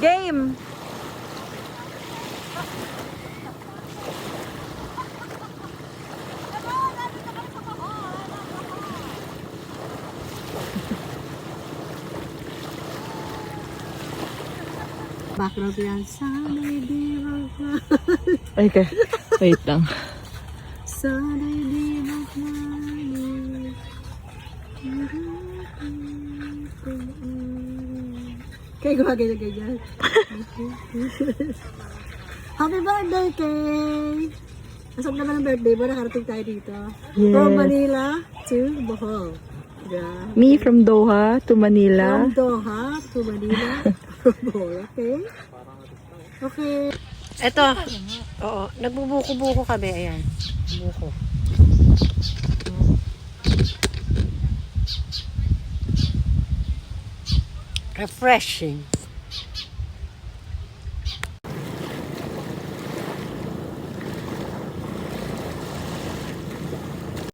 Game! Background yan. Sana'y di magmahal. Ay, ka. Wait lang. Sana'y di magmahal. Kaya gumagaya-gaya. Happy birthday, Kay! Nasaan naman ang birthday mo? Nakarating tayo dito. Yes. From Manila to Bohol. Yeah. Me from Doha to Manila. From Doha to Manila. Bohol, okay? Okay. Ito. Oo. Nagbubuko-buko kami. Ayan. Buko. Refreshing.